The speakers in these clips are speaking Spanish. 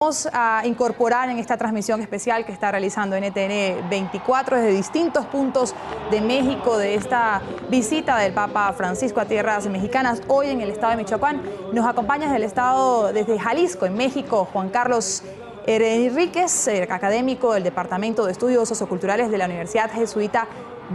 Vamos a incorporar en esta transmisión especial que está realizando NTN 24 desde distintos puntos de México de esta visita del Papa Francisco a tierras mexicanas hoy en el estado de Michoacán. Nos acompaña desde el estado, desde Jalisco, en México, Juan Carlos Enríquez, académico del Departamento de Estudios Socioculturales de la Universidad Jesuita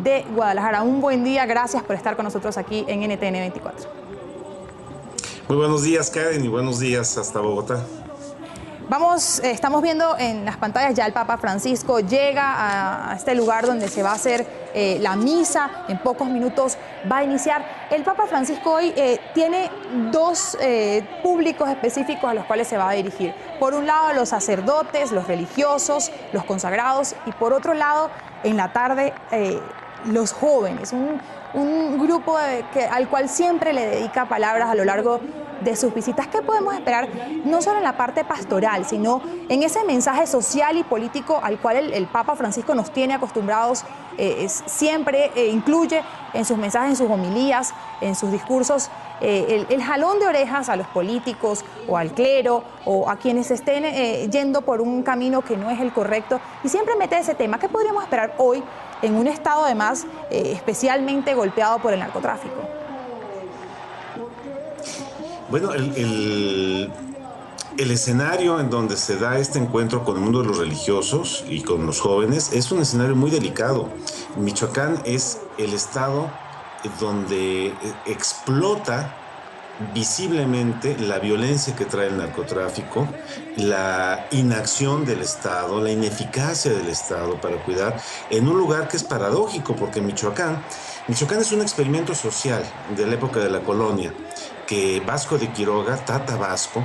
de Guadalajara. Un buen día, gracias por estar con nosotros aquí en NTN 24. Muy buenos días, Karen, y buenos días hasta Bogotá. Estamos viendo en las pantallas ya el Papa Francisco llega a este lugar donde se va a hacer la misa. En pocos minutos va a iniciar. El Papa Francisco hoy tiene dos públicos específicos a los cuales se va a dirigir. Por un lado, los sacerdotes, los religiosos, los consagrados, y por otro lado, en la tarde, los jóvenes. Un grupo al cual siempre le dedica palabras a lo largo de sus visitas. ¿Qué podemos esperar? No solo en la parte pastoral, sino en ese mensaje social y político al cual el Papa Francisco nos tiene acostumbrados. Siempre incluye en sus mensajes, en sus homilías, en sus discursos, el jalón de orejas a los políticos o al clero o a quienes estén yendo por un camino que no es el correcto, y siempre mete ese tema. ¿Qué podríamos esperar hoy en un estado además especialmente golpeado por el narcotráfico? Bueno, el escenario en donde se da este encuentro con el mundo de los religiosos y con los jóvenes es un escenario muy delicado. Michoacán es el estado donde explota visiblemente la violencia que trae el narcotráfico, la inacción del Estado, la ineficacia del Estado para cuidar, en un lugar que es paradójico, porque Michoacán es un experimento social de la época de la colonia, que Vasco de Quiroga, Tata Vasco,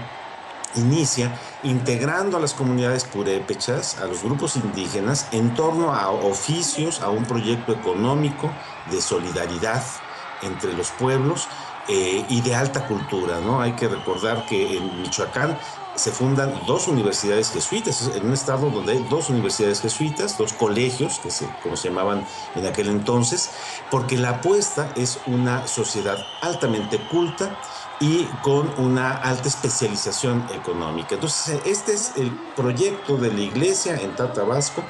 inicia integrando a las comunidades purépechas, a los grupos indígenas, en torno a oficios, a un proyecto económico de solidaridad entre los pueblos y de alta cultura, ¿no? Hay que recordar que en Michoacán se fundan dos universidades jesuitas, en un estado donde hay dos universidades jesuitas, dos colegios, como se llamaban en aquel entonces, porque la apuesta es una sociedad altamente culta y con una alta especialización económica. Entonces, este es el proyecto de la iglesia en Tata Vasco.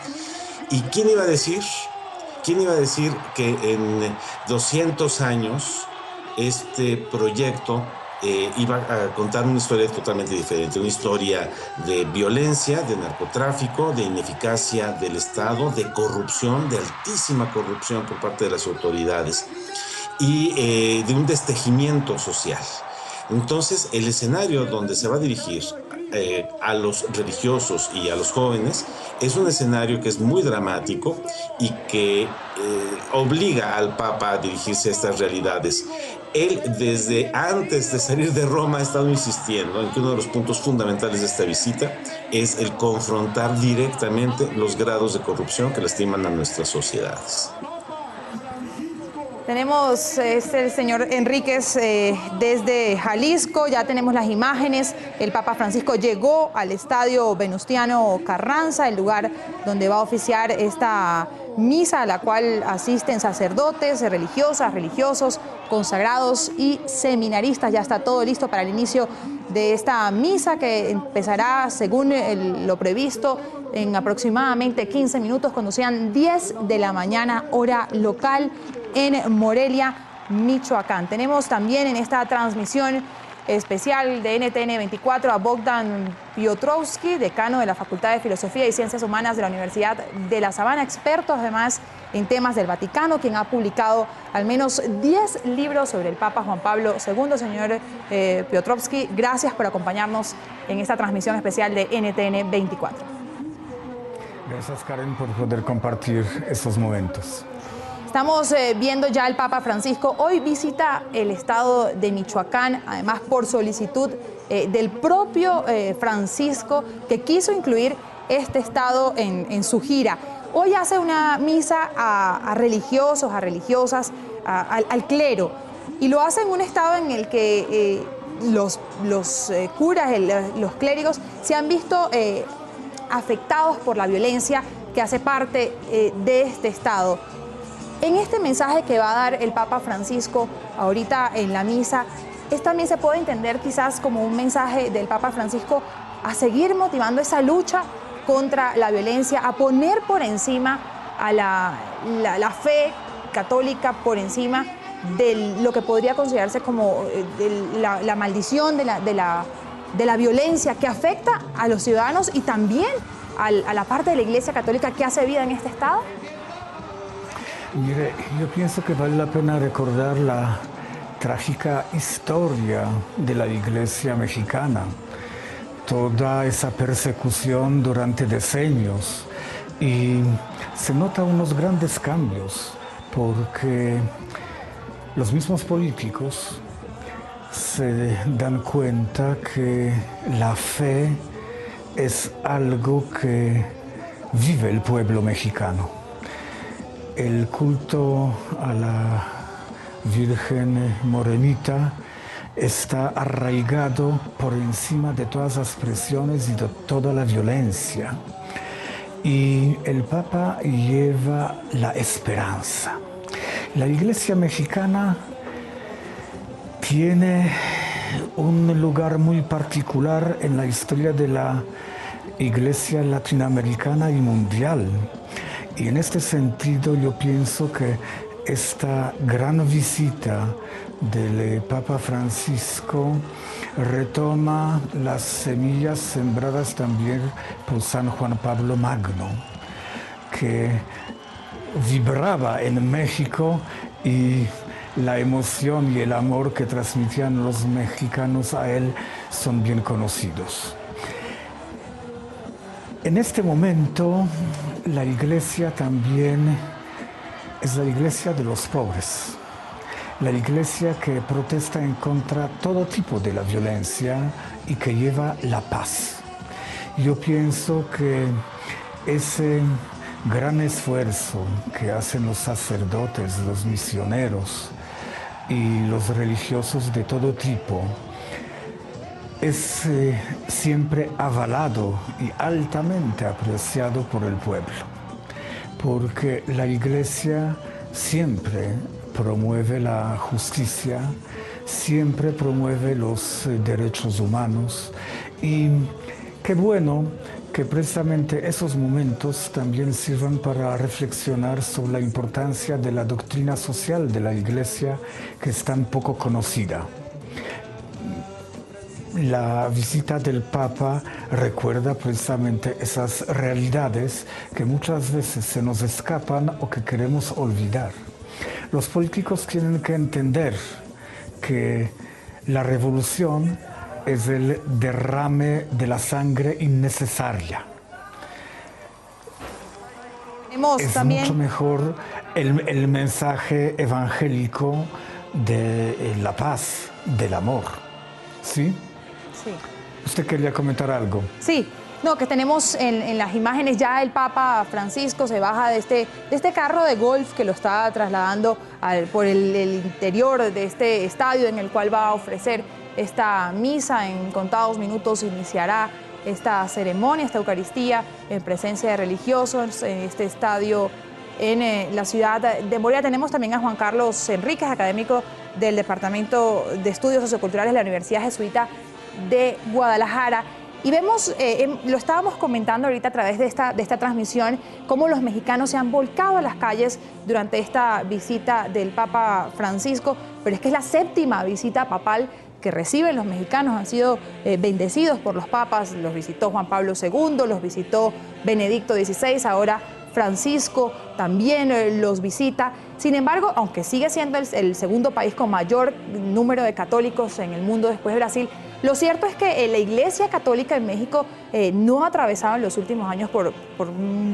¿Y quién iba a decir que en 200 años este proyecto iba a contar una historia totalmente diferente, una historia de violencia, de narcotráfico, de ineficacia del Estado, de corrupción, de altísima corrupción por parte de las autoridades y de un destejimiento social? Entonces, el escenario donde se va a dirigir a los religiosos y a los jóvenes es un escenario que es muy dramático y que obliga al Papa a dirigirse a estas realidades. Él, desde antes de salir de Roma, ha estado insistiendo en que uno de los puntos fundamentales de esta visita es el confrontar directamente los grados de corrupción que lastiman a nuestras sociedades. Tenemos el señor Enríquez desde Jalisco, ya tenemos las imágenes. El Papa Francisco llegó al estadio Venustiano Carranza, el lugar donde va a oficiar esta misa a la cual asisten sacerdotes, religiosas, religiosos, consagrados y seminaristas. Ya está todo listo para el inicio de esta misa que empezará, según lo previsto, en aproximadamente 15 minutos, cuando sean 10 de la mañana, hora local, en Morelia, Michoacán. Tenemos también en esta transmisión especial de NTN 24 a Bogdan Piotrowski, decano de la Facultad de Filosofía y Ciencias Humanas de la Universidad de La Sabana, experto además en temas del Vaticano, quien ha publicado al menos 10 libros sobre el Papa Juan Pablo II. Señor Piotrowski, gracias por acompañarnos en esta transmisión especial de NTN 24. Gracias, Karen, por poder compartir estos momentos. Estamos viendo ya el Papa Francisco. Hoy visita el estado de Michoacán, además por solicitud del propio Francisco, que quiso incluir este estado en su gira. Hoy hace una misa a religiosos, a religiosas, al clero, y lo hace en un estado en el que los curas, los clérigos, se han visto afectados por la violencia que hace parte de este estado. En este mensaje que va a dar el Papa Francisco ahorita en la misa, también se puede entender quizás como un mensaje del Papa Francisco a seguir motivando esa lucha contra la violencia, a poner por encima a la fe católica, por encima de lo que podría considerarse como la maldición de la violencia que afecta a los ciudadanos y también a la parte de la Iglesia Católica que hace vida en este Estado? Mire, yo pienso que vale la pena recordar la trágica historia de la Iglesia mexicana, toda esa persecución durante decenios, y se notan unos grandes cambios porque los mismos políticos se dan cuenta que la fe es algo que vive el pueblo mexicano. El culto a la Virgen Morenita está arraigado por encima de todas las presiones y de toda la violencia. Y el Papa lleva la esperanza. La Iglesia mexicana tiene un lugar muy particular en la historia de la Iglesia latinoamericana y mundial. Y en este sentido yo pienso que esta gran visita del Papa Francisco retoma las semillas sembradas también por San Juan Pablo Magno, que vibraba en México, y la emoción y el amor que transmitían los mexicanos a él son bien conocidos. En este momento, la Iglesia también es la Iglesia de los pobres, la Iglesia que protesta en contra de todo tipo de la violencia y que lleva la paz. Yo pienso que ese gran esfuerzo que hacen los sacerdotes, los misioneros y los religiosos de todo tipo es siempre avalado y altamente apreciado por el pueblo, porque la Iglesia siempre promueve la justicia, siempre promueve los derechos humanos, y qué bueno que precisamente esos momentos también sirvan para reflexionar sobre la importancia de la doctrina social de la Iglesia, que es tan poco conocida. La visita del Papa recuerda precisamente esas realidades que muchas veces se nos escapan o que queremos olvidar. Los políticos tienen que entender que la revolución es el derrame de la sangre innecesaria. Es también mucho mejor el mensaje evangélico de la paz, del amor. ¿Sí? Sí. ¿Usted quería comentar algo? Sí, no, que tenemos en las imágenes ya el Papa Francisco se baja de este carro de golf que lo está trasladando por el interior de este estadio en el cual va a ofrecer esta misa. En contados minutos iniciará esta ceremonia, esta Eucaristía, en presencia de religiosos en este estadio en la ciudad de Morelia. Tenemos también a Juan Carlos Enríquez, académico del Departamento de Estudios Socioculturales de la Universidad Jesuita de Guadalajara. Y vemos, lo estábamos comentando ahorita a través de esta transmisión, cómo los mexicanos se han volcado a las calles durante esta visita del Papa Francisco, pero es que es la 7ª visita papal que reciben los mexicanos. Han sido bendecidos por los papas, los visitó Juan Pablo II, los visitó Benedicto XVI, ahora Francisco también los visita. Sin embargo, aunque sigue siendo el segundo país con mayor número de católicos en el mundo después de Brasil, lo cierto es que la Iglesia Católica en México no ha atravesado en los últimos años por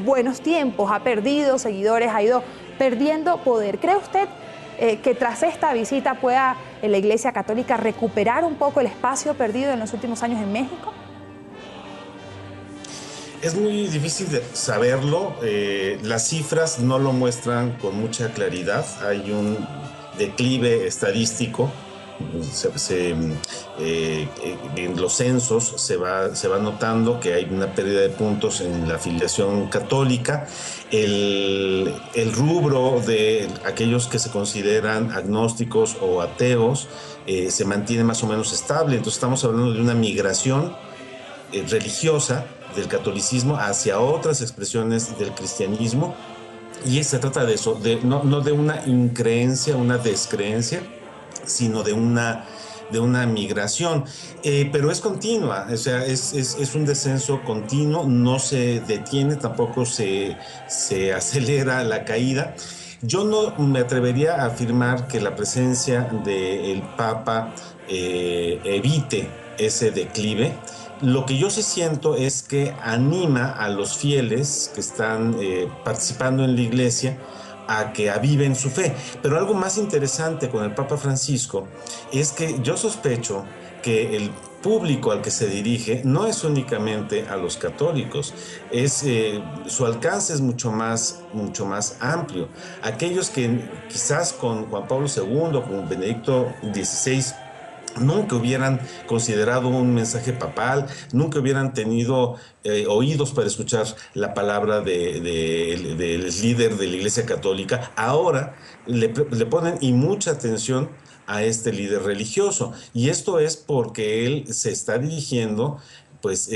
buenos tiempos, ha perdido seguidores, ha ido perdiendo poder. ¿Cree usted que tras esta visita pueda la Iglesia Católica recuperar un poco el espacio perdido en los últimos años en México? Es muy difícil de saberlo. Las cifras no lo muestran con mucha claridad. Hay un declive estadístico. En los censos se va notando que hay una pérdida de puntos en la afiliación católica. El rubro de aquellos que se consideran agnósticos o ateos se mantiene más o menos estable. Entonces estamos hablando de una migración religiosa del catolicismo hacia otras expresiones del cristianismo. Y se trata de eso, no de una increencia, una descreencia, sino de una migración, pero es continua, o sea, es un descenso continuo, no se detiene, tampoco se acelera la caída. Yo no me atrevería a afirmar que la presencia del Papa evite ese declive. Lo que yo sí siento es que anima a los fieles que están participando en la iglesia a que aviven su fe. Pero algo más interesante con el Papa Francisco es que yo sospecho que el público al que se dirige no es únicamente a los católicos, su alcance es mucho más amplio. Aquellos que quizás con Juan Pablo II, con Benedicto XVI, nunca hubieran considerado un mensaje papal, nunca hubieran tenido oídos para escuchar la palabra del líder de la Iglesia Católica, ahora le ponen y mucha atención a este líder religioso. Y esto es porque él se está dirigiendo, pues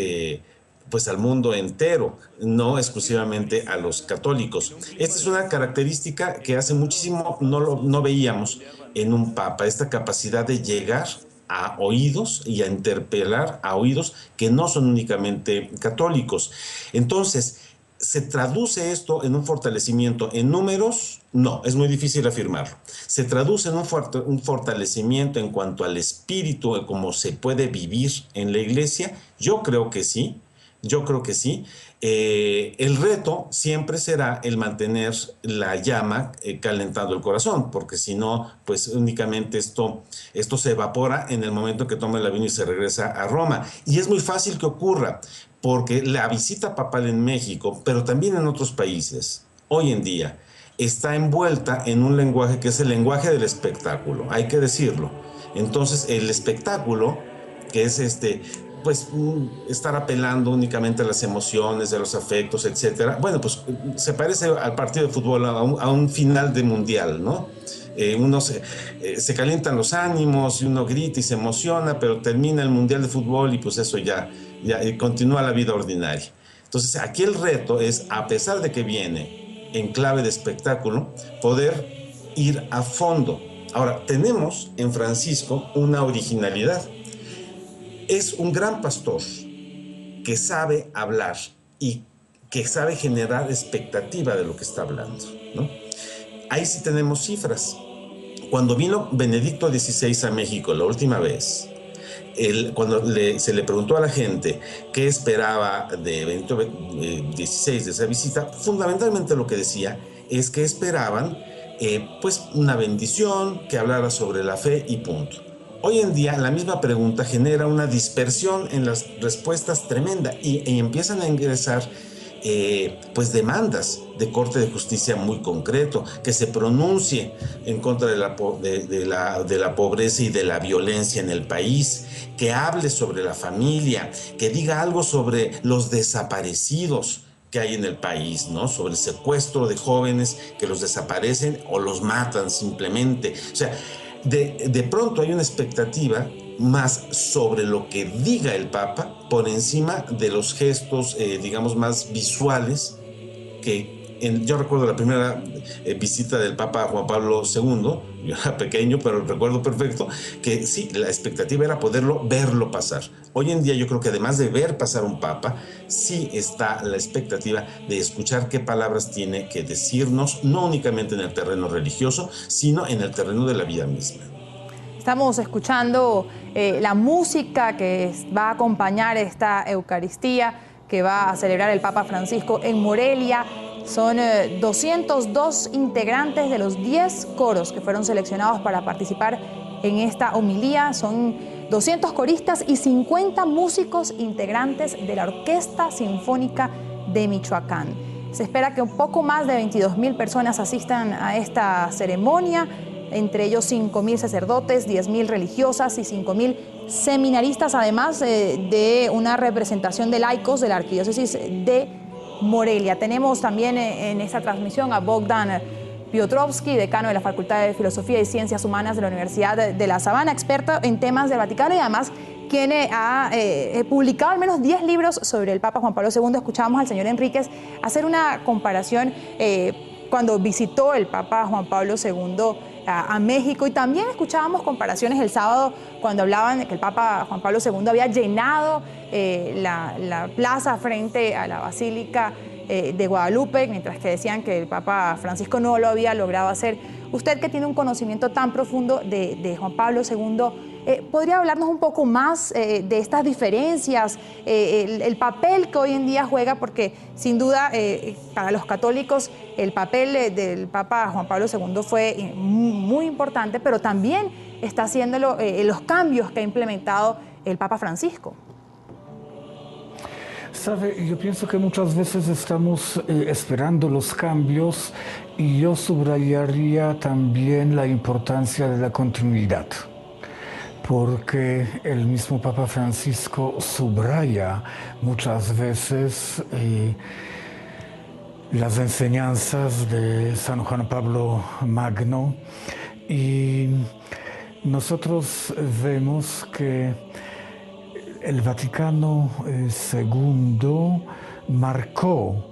al mundo entero, no exclusivamente a los católicos. Esta es una característica que hace muchísimo no veíamos en un papa, esta capacidad de llegar a oídos y a interpelar a oídos que no son únicamente católicos. Entonces, ¿se traduce esto en un fortalecimiento en números? No, es muy difícil afirmarlo. ¿Se traduce en un fortalecimiento en cuanto al espíritu, de cómo se puede vivir en la iglesia? Yo creo que sí. El reto siempre será el mantener la llama calentando el corazón, porque si no, pues únicamente esto se evapora en el momento que toma el avión y se regresa a Roma. Y es muy fácil que ocurra, porque la visita papal en México, pero también en otros países, hoy en día, está envuelta en un lenguaje que es el lenguaje del espectáculo, hay que decirlo. Entonces, el espectáculo, que es pues estar apelando únicamente a las emociones, a los afectos, etcétera. Bueno, pues se parece al partido de fútbol, a un final de mundial, ¿no? Uno se calientan los ánimos y uno grita y se emociona, pero termina el mundial de fútbol y pues eso ya continúa la vida ordinaria. Entonces aquí el reto es, a pesar de que viene en clave de espectáculo, poder ir a fondo. Ahora, tenemos en Francisco una originalidad. Es un gran pastor que sabe hablar y que sabe generar expectativa de lo que está hablando, ¿no? Ahí sí tenemos cifras. Cuando vino Benedicto XVI a México la última vez, cuando se le preguntó a la gente qué esperaba de Benedicto XVI, de esa visita, fundamentalmente lo que decía es que esperaban pues una bendición, que hablara sobre la fe y punto. Hoy en día la misma pregunta genera una dispersión en las respuestas tremenda y empiezan a ingresar pues demandas de corte de justicia muy concreto, que se pronuncie en contra de la pobreza y de la violencia en el país, que hable sobre la familia, que diga algo sobre los desaparecidos que hay en el país, ¿no? Sobre el secuestro de jóvenes que los desaparecen o los matan simplemente. O sea, de pronto hay una expectativa más sobre lo que diga el Papa por encima de los gestos, digamos, más visuales que yo recuerdo la primera visita del Papa a Juan Pablo II, yo era pequeño, pero recuerdo perfecto, que sí, la expectativa era verlo pasar. Hoy en día yo creo que además de ver pasar un Papa, sí está la expectativa de escuchar qué palabras tiene que decirnos, no únicamente en el terreno religioso, sino en el terreno de la vida misma. Estamos escuchando la música que va a acompañar esta Eucaristía que va a celebrar el Papa Francisco en Morelia. Son 202 integrantes de los 10 coros que fueron seleccionados para participar en esta homilía. Son 200 coristas y 50 músicos integrantes de la Orquesta Sinfónica de Michoacán. Se espera que un poco más de 22.000 personas asistan a esta ceremonia, entre ellos 5.000 sacerdotes, 10.000 religiosas y 5.000 seminaristas, además de una representación de laicos de la Arquidiócesis de Morelia. Tenemos también en esta transmisión a Bogdan Piotrowski, decano de la Facultad de Filosofía y Ciencias Humanas de la Universidad de La Sabana, experto en temas del Vaticano y además quien ha publicado al menos 10 libros sobre el Papa Juan Pablo II. Escuchábamos al señor Enríquez hacer una comparación cuando visitó el Papa Juan Pablo II a México, y también escuchábamos comparaciones el sábado cuando hablaban de que el Papa Juan Pablo II había llenado la plaza frente a la Basílica de Guadalupe, mientras que decían que el Papa Francisco no lo había logrado hacer. Usted, que tiene un conocimiento tan profundo de Juan Pablo II, ¿podría hablarnos un poco más de estas diferencias, el papel que hoy en día juega? Porque sin duda para los católicos el papel del Papa Juan Pablo II fue muy importante, pero también está haciéndolo los cambios que ha implementado el Papa Francisco. Sabe, yo pienso que muchas veces estamos esperando los cambios, y yo subrayaría también la importancia de la continuidad, porque el mismo Papa Francisco subraya muchas veces las enseñanzas de San Juan Pablo Magno, y nosotros vemos que el Vaticano II marcó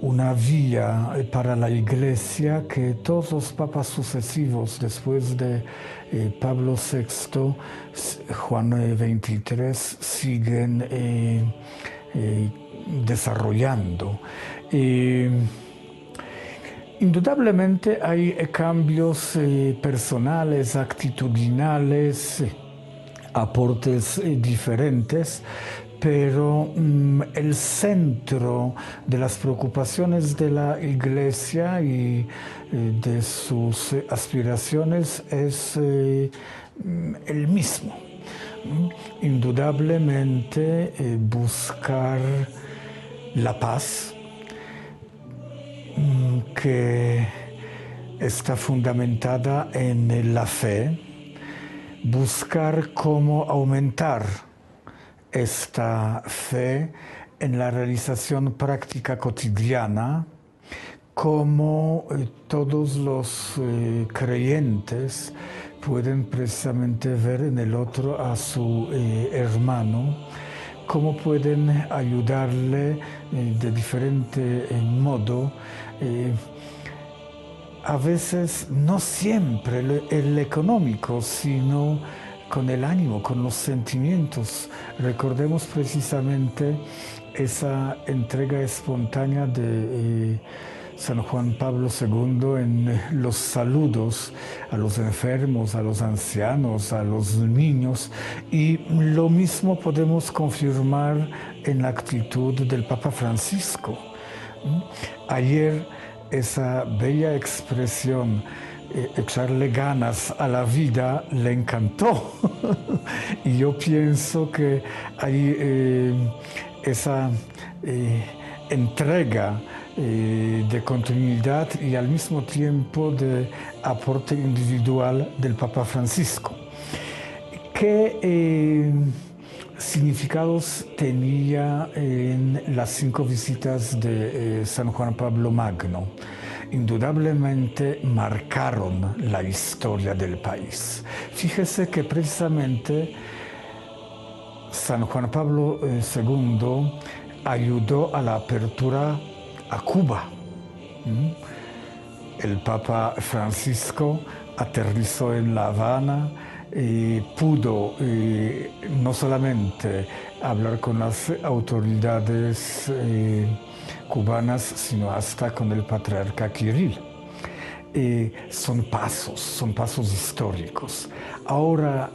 una vía para la Iglesia que todos los papas sucesivos después de Pablo VI, Juan XXIII, siguen desarrollando. Indudablemente hay cambios personales, actitudinales, aportes diferentes, pero el centro de las preocupaciones de la Iglesia y de sus aspiraciones es el mismo. Indudablemente buscar la paz, que está fundamentada en la fe, buscar cómo aumentar esta fe en la realización práctica cotidiana, cómo todos los creyentes pueden precisamente ver en el otro a su hermano, cómo pueden ayudarle de diferente modo, a veces no siempre el económico, sino con el ánimo, con los sentimientos. Recordemos precisamente esa entrega espontánea de San Juan Pablo II en los saludos a los enfermos, a los ancianos, a los niños, y lo mismo podemos confirmar en la actitud del Papa Francisco. Ayer esa bella expresión, echarle ganas a la vida, le encantó. Y yo pienso que hay esa entrega de continuidad y al mismo tiempo de aporte individual del Papa Francisco. ¿Qué significados tenía en las 5 visitas de San Juan Pablo Magno? Indudablemente marcaron la historia del país. Fíjese que precisamente San Juan Pablo II ayudó a la apertura a Cuba. El Papa Francisco aterrizó en La Habana y pudo no solamente hablar con las autoridades cubanas, sino hasta con el patriarca Kirill. Son pasos históricos. Ahora,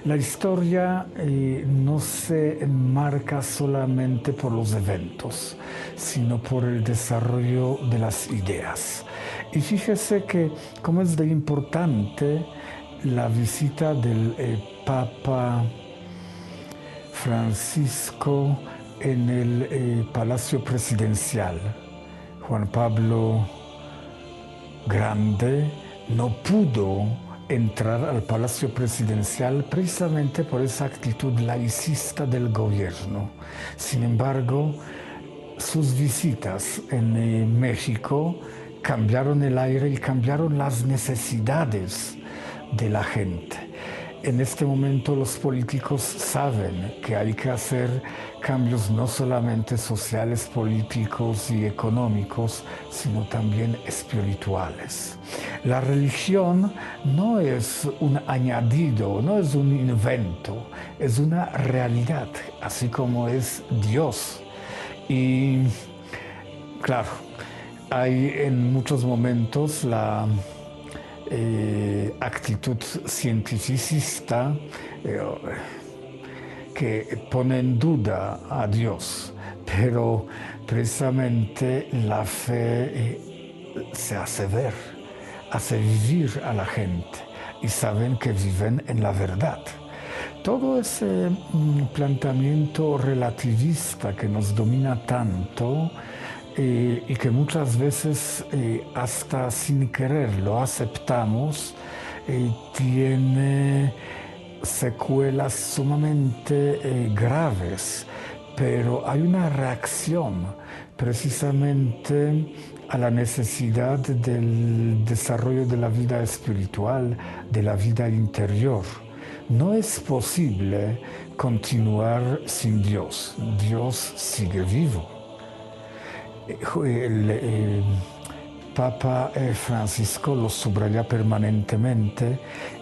la historia no se marca solamente por los eventos, sino por el desarrollo de las ideas. Y fíjese que cómo es de importante la visita del Papa Francisco en el Palacio Presidencial. Juan Pablo Grande no pudo entrar al Palacio Presidencial precisamente por esa actitud laicista del gobierno. Sin embargo, sus visitas en México cambiaron el aire y cambiaron las necesidades de la gente. en este momento los políticos saben que hay que hacer cambios no solamente sociales, políticos y económicos, sino también espirituales. La religión no es un añadido, no es un invento, es una realidad, así como es Dios. Y claro, hay en muchos momentos la actitud cientificista que pone en duda a Dios, pero precisamente la fe se hace ver, hace vivir a la gente y saben que viven en la verdad. Todo ese planteamiento relativista que nos domina tanto y que muchas veces hasta sin querer lo aceptamos, tiene secuelas sumamente graves, pero hay una reacción precisamente a la necesidad del desarrollo de la vida espiritual, de la vida interior. No es posible continuar sin Dios. Dios sigue vivo. El Papa Francisco lo subraya permanentemente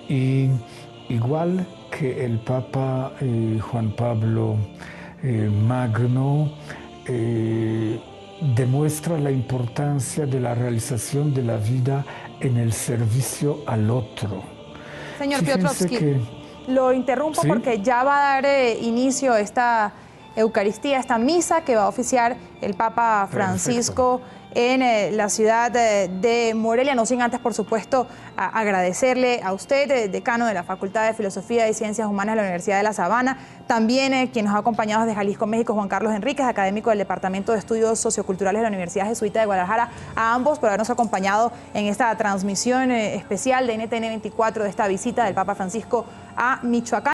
y igual que el Papa Juan Pablo Magno demuestra la importancia de la realización de la vida en el servicio al otro. Señor Fíjense Piotrowski, lo interrumpo ¿Sí? porque ya va a dar inicio esta Eucaristía, esta misa que va a oficiar el Papa Francisco en la ciudad de Morelia. No sin antes, por supuesto, agradecerle a usted, decano de la Facultad de Filosofía y Ciencias Humanas de la Universidad de La Sabana, también quien nos ha acompañado desde Jalisco, México, Juan Carlos Enríquez, académico del Departamento de Estudios Socioculturales de la Universidad Jesuita de Guadalajara, a ambos por habernos acompañado en esta transmisión especial de NTN 24 de esta visita del Papa Francisco a Michoacán.